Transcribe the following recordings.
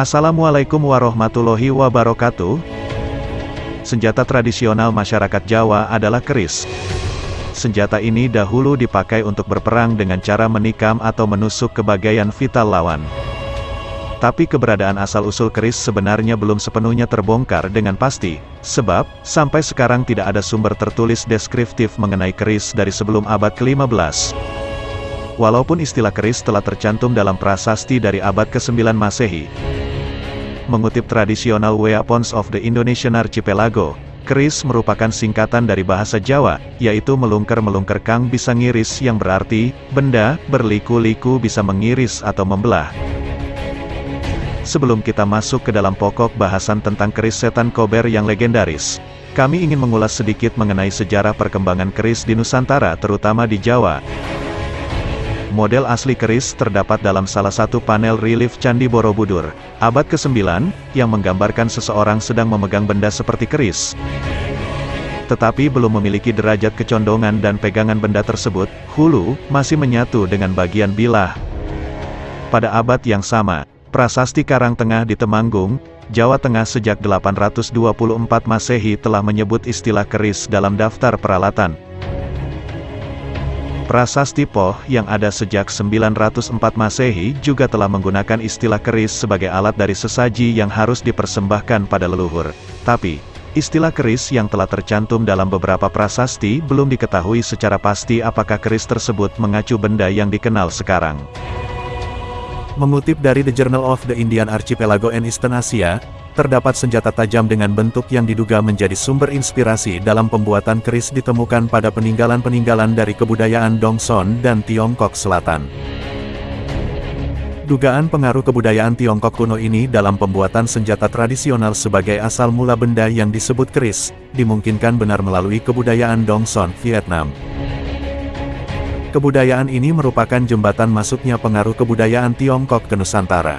Assalamualaikum warahmatullahi wabarakatuh. Senjata tradisional masyarakat Jawa adalah keris. Senjata ini dahulu dipakai untuk berperang dengan cara menikam atau menusuk ke bagian vital lawan. Tapi keberadaan asal-usul keris sebenarnya belum sepenuhnya terbongkar dengan pasti, sebab, sampai sekarang tidak ada sumber tertulis deskriptif mengenai keris dari sebelum abad ke-15. Walaupun istilah keris telah tercantum dalam prasasti dari abad ke-9 Masehi. Mengutip tradisional Weapons of the Indonesian Archipelago, keris merupakan singkatan dari bahasa Jawa, yaitu melungker-melungker kang bisa ngiris yang berarti, benda, berliku-liku bisa mengiris atau membelah. Sebelum kita masuk ke dalam pokok bahasan tentang keris setan kober yang legendaris, kami ingin mengulas sedikit mengenai sejarah perkembangan keris di Nusantara terutama di Jawa. Model asli keris terdapat dalam salah satu panel relief Candi Borobudur, abad ke-9, yang menggambarkan seseorang sedang memegang benda seperti keris. Tetapi belum memiliki derajat kecondongan dan pegangan benda tersebut, hulu, masih menyatu dengan bagian bilah. Pada abad yang sama, prasasti Karangtengah di Temanggung, Jawa Tengah sejak 824 Masehi telah menyebut istilah keris dalam daftar peralatan. Prasasti Poh yang ada sejak 904 Masehi juga telah menggunakan istilah keris sebagai alat dari sesaji yang harus dipersembahkan pada leluhur. Tapi, istilah keris yang telah tercantum dalam beberapa prasasti belum diketahui secara pasti apakah keris tersebut mengacu benda yang dikenal sekarang. Mengutip dari The Journal of the Indian Archipelago and Eastern Asia, terdapat senjata tajam dengan bentuk yang diduga menjadi sumber inspirasi dalam pembuatan keris ditemukan pada peninggalan-peninggalan dari kebudayaan Dongson dan Tiongkok Selatan. Dugaan pengaruh kebudayaan Tiongkok kuno ini dalam pembuatan senjata tradisional sebagai asal mula benda yang disebut keris, dimungkinkan benar melalui kebudayaan Dongson, Vietnam. Kebudayaan ini merupakan jembatan masuknya pengaruh kebudayaan Tiongkok ke Nusantara.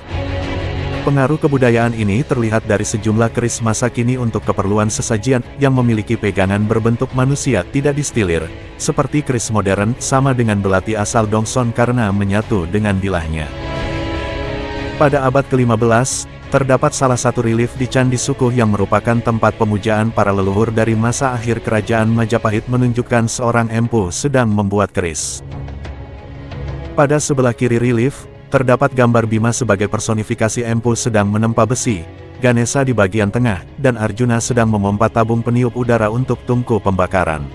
Pengaruh kebudayaan ini terlihat dari sejumlah keris masa kini untuk keperluan sesajian yang memiliki pegangan berbentuk manusia tidak distilir, seperti keris modern sama dengan belati asal Dongson karena menyatu dengan bilahnya. Pada abad ke-15, terdapat salah satu relief di Candi Sukuh yang merupakan tempat pemujaan para leluhur dari masa akhir kerajaan Majapahit menunjukkan seorang empu sedang membuat keris. Pada sebelah kiri relief, terdapat gambar Bima sebagai personifikasi empu sedang menempa besi, Ganesha di bagian tengah, dan Arjuna sedang memompa tabung peniup udara untuk tungku pembakaran.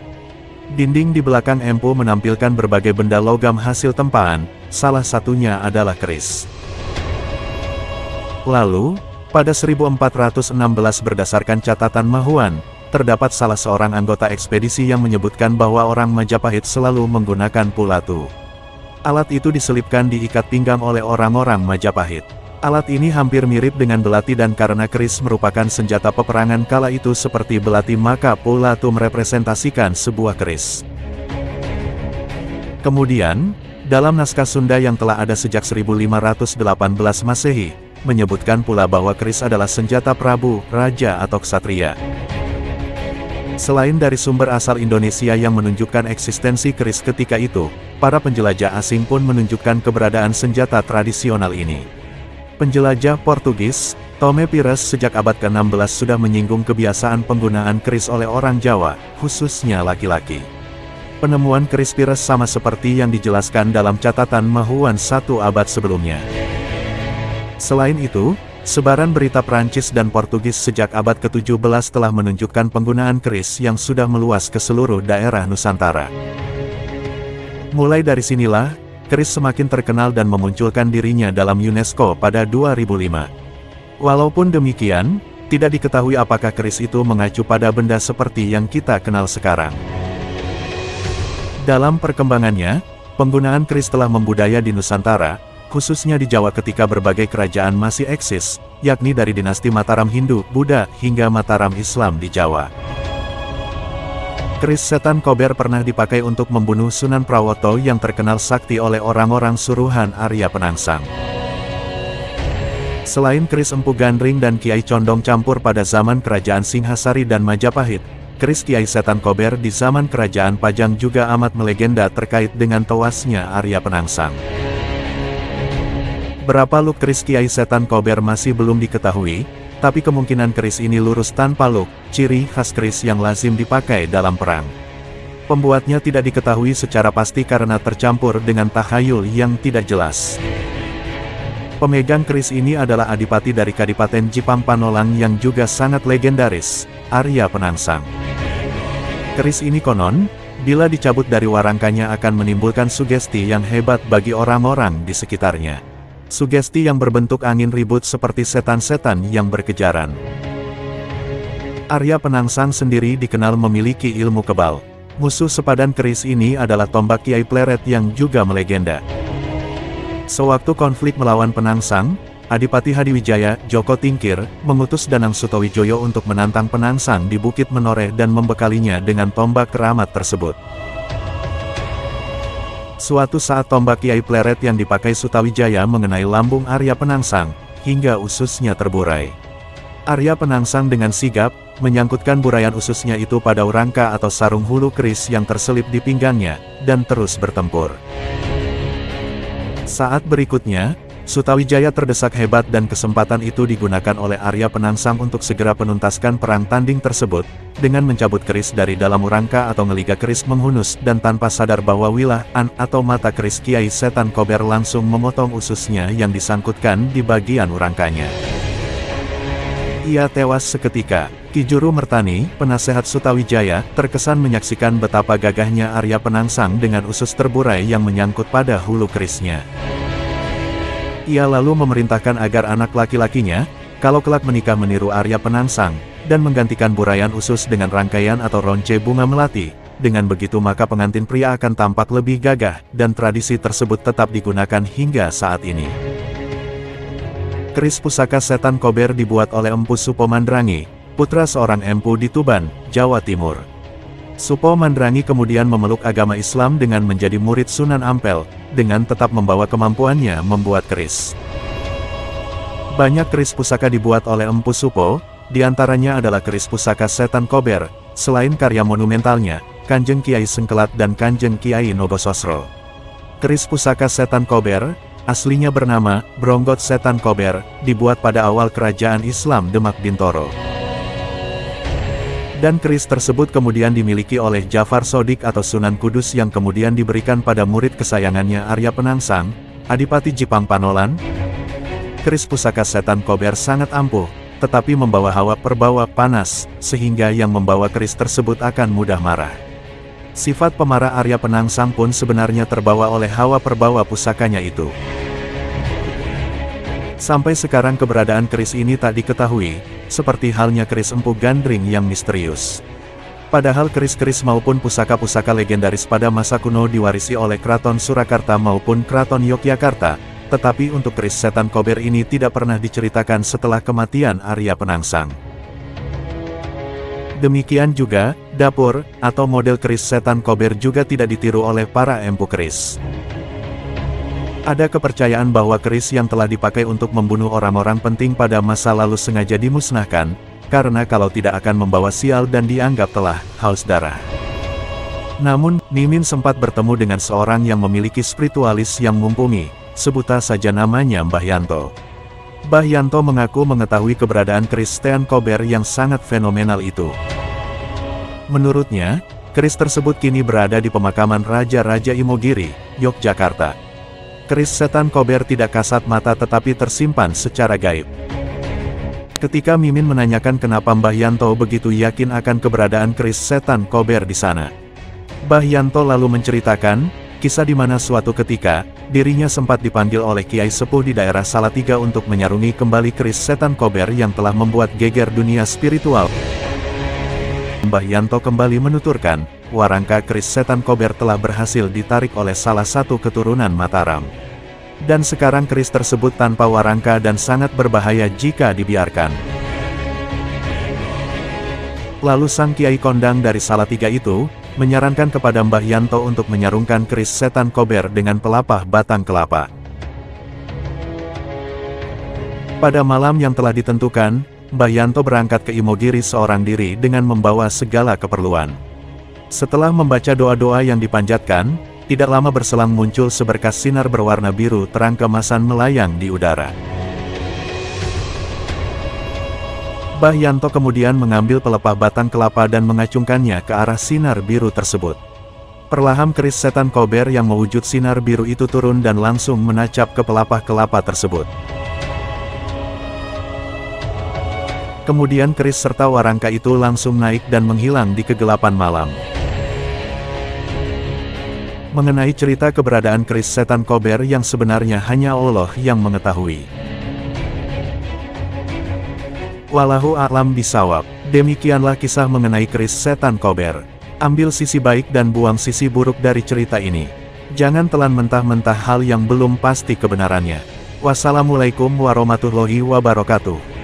Dinding di belakang empu menampilkan berbagai benda logam hasil tempaan, salah satunya adalah keris. Lalu, pada 1416 berdasarkan catatan Mahuan, terdapat salah seorang anggota ekspedisi yang menyebutkan bahwa orang Majapahit selalu menggunakan pulatu. Alat itu diselipkan diikat pinggang oleh orang-orang Majapahit. Alat ini hampir mirip dengan belati dan karena keris merupakan senjata peperangan kala itu seperti belati maka pulatu merepresentasikan sebuah keris. Kemudian, dalam naskah Sunda yang telah ada sejak 1518 Masehi, menyebutkan pula bahwa keris adalah senjata Prabu, Raja atau Ksatria. Selain dari sumber asal Indonesia yang menunjukkan eksistensi keris ketika itu, para penjelajah asing pun menunjukkan keberadaan senjata tradisional ini. Penjelajah Portugis, Tome Pires sejak abad ke-16 sudah menyinggung kebiasaan penggunaan keris oleh orang Jawa, khususnya laki-laki. Penemuan keris Pires sama seperti yang dijelaskan dalam catatan Mahuan 1 abad sebelumnya. Selain itu, sebaran berita Prancis dan Portugis sejak abad ke-17 telah menunjukkan penggunaan keris yang sudah meluas ke seluruh daerah Nusantara. Mulai dari sinilah, keris semakin terkenal dan memunculkan dirinya dalam UNESCO pada 2005. Walaupun demikian, tidak diketahui apakah keris itu mengacu pada benda seperti yang kita kenal sekarang. Dalam perkembangannya, penggunaan keris telah membudaya di Nusantara, khususnya di Jawa ketika berbagai kerajaan masih eksis, yakni dari dinasti Mataram Hindu, Buddha, hingga Mataram Islam di Jawa. Keris setan kober pernah dipakai untuk membunuh Sunan Prawoto yang terkenal sakti oleh orang-orang suruhan Arya Penangsang. Selain keris Empu Gandring dan Kiai Condong Campur pada zaman kerajaan Singhasari dan Majapahit, keris Kiai Setan Kober di zaman kerajaan Pajang juga amat melegenda terkait dengan tewasnya Arya Penangsang. Berapa look keris Kiai Setan Kober masih belum diketahui, tapi kemungkinan keris ini lurus tanpa look, ciri khas keris yang lazim dipakai dalam perang. Pembuatnya tidak diketahui secara pasti karena tercampur dengan takhayul yang tidak jelas. Pemegang keris ini adalah adipati dari Kadipaten Jipang Panolang yang juga sangat legendaris, Arya Penangsang. Keris ini konon, bila dicabut dari warangkanya akan menimbulkan sugesti yang hebat bagi orang-orang di sekitarnya. Sugesti yang berbentuk angin ribut seperti setan-setan yang berkejaran. Arya Penangsang sendiri dikenal memiliki ilmu kebal. Musuh sepadan keris ini adalah tombak Kiai Pleret yang juga melegenda. Sewaktu konflik melawan Penangsang, Adipati Hadiwijaya, Joko Tingkir, mengutus Danang Sutawijoyo untuk menantang Penangsang di Bukit Menoreh dan membekalinya dengan tombak keramat tersebut. Suatu saat tombak Kiai Pleret yang dipakai Sutawijaya mengenai lambung Arya Penangsang, hingga ususnya terburai. Arya Penangsang dengan sigap, menyangkutkan burayan ususnya itu pada urangka atau sarung hulu keris yang terselip di pinggangnya, dan terus bertempur. Saat berikutnya, Sutawijaya terdesak hebat dan kesempatan itu digunakan oleh Arya Penangsang untuk segera penuntaskan perang tanding tersebut, dengan mencabut keris dari dalam urangka atau ngeliga keris menghunus dan tanpa sadar bahwa wilah-an atau mata keris Kiai Setan Kober langsung memotong ususnya yang disangkutkan di bagian urangkanya. Ia tewas seketika. Ki Juru Mertani, penasehat Sutawijaya, terkesan menyaksikan betapa gagahnya Arya Penangsang dengan usus terburai yang menyangkut pada hulu kerisnya. Ia lalu memerintahkan agar anak laki-lakinya, kalau kelak menikah meniru Arya Penangsang, dan menggantikan burayan usus dengan rangkaian atau ronce bunga melati. Dengan begitu maka pengantin pria akan tampak lebih gagah, dan tradisi tersebut tetap digunakan hingga saat ini. Keris pusaka Setan Kober dibuat oleh Empu Supo Mandrangi, putra seorang empu di Tuban, Jawa Timur. Supo Mandrangi kemudian memeluk agama Islam dengan menjadi murid Sunan Ampel, dengan tetap membawa kemampuannya membuat keris. Banyak keris pusaka dibuat oleh Empu Supo, diantaranya adalah keris pusaka Setan Kober, selain karya monumentalnya, Kanjeng Kiai Sengkelat dan Kanjeng Kiai Nogososro. Keris pusaka Setan Kober, aslinya bernama Bronggot Setan Kober, dibuat pada awal kerajaan Islam Demak Bintoro. Dan keris tersebut kemudian dimiliki oleh Jafar Sodik atau Sunan Kudus yang kemudian diberikan pada murid kesayangannya Arya Penangsang, Adipati Jipang Panolan. Keris pusaka Setan Kober sangat ampuh, tetapi membawa hawa perbawa panas, sehingga yang membawa keris tersebut akan mudah marah. Sifat pemarah Arya Penangsang pun sebenarnya terbawa oleh hawa perbawa pusakanya itu. Sampai sekarang keberadaan keris ini tak diketahui, seperti halnya keris Empu Gandring yang misterius. Padahal keris-keris maupun pusaka-pusaka legendaris pada masa kuno diwarisi oleh Keraton Surakarta maupun Keraton Yogyakarta, tetapi untuk keris Setan Kober ini tidak pernah diceritakan setelah kematian Arya Penangsang. Demikian juga, dapur, atau model keris Setan Kober juga tidak ditiru oleh para empu keris. Ada kepercayaan bahwa keris yang telah dipakai untuk membunuh orang-orang penting pada masa lalu sengaja dimusnahkan, karena kalau tidak akan membawa sial dan dianggap telah haus darah. Namun, Mimin sempat bertemu dengan seorang yang memiliki spiritualis yang mumpuni, sebuta saja namanya Mbah Yanto. Mbah Yanto mengaku mengetahui keberadaan keris Setan Kober yang sangat fenomenal itu. Menurutnya, keris tersebut kini berada di pemakaman Raja-Raja Imogiri, Yogyakarta. Keris Setan Kober tidak kasat mata tetapi tersimpan secara gaib. Ketika Mimin menanyakan kenapa Mbah Yanto begitu yakin akan keberadaan keris Setan Kober di sana, Mbah Yanto lalu menceritakan kisah di mana suatu ketika, dirinya sempat dipanggil oleh Kiai Sepuh di daerah Salatiga untuk menyarungi kembali keris Setan Kober yang telah membuat geger dunia spiritual. Mbah Yanto kembali menuturkan, warangka keris Setan Kober telah berhasil ditarik oleh salah satu keturunan Mataram. Dan sekarang keris tersebut tanpa warangka dan sangat berbahaya jika dibiarkan. Lalu sang Kiai Kondang dari Salatiga itu, menyarankan kepada Mbah Yanto untuk menyarungkan keris Setan Kober dengan pelapah batang kelapa. Pada malam yang telah ditentukan, Mbah Yanto berangkat ke Imogiri seorang diri dengan membawa segala keperluan. Setelah membaca doa-doa yang dipanjatkan, Tidak lama berselang muncul seberkas sinar berwarna biru terang keemasan melayang di udara. Bah Yanto kemudian mengambil pelepah batang kelapa dan mengacungkannya ke arah sinar biru tersebut. Perlahan keris setan kober yang mewujud sinar biru itu turun dan langsung menancap ke pelepah kelapa tersebut. Kemudian keris serta warangka itu langsung naik dan menghilang di kegelapan malam. Mengenai cerita keberadaan keris setan kober yang sebenarnya hanya Allah yang mengetahui. Wallahu a'lam bishawab. Demikianlah kisah mengenai keris setan kober. Ambil sisi baik dan buang sisi buruk dari cerita ini. Jangan telan mentah-mentah hal yang belum pasti kebenarannya. Wassalamualaikum warahmatullahi wabarakatuh.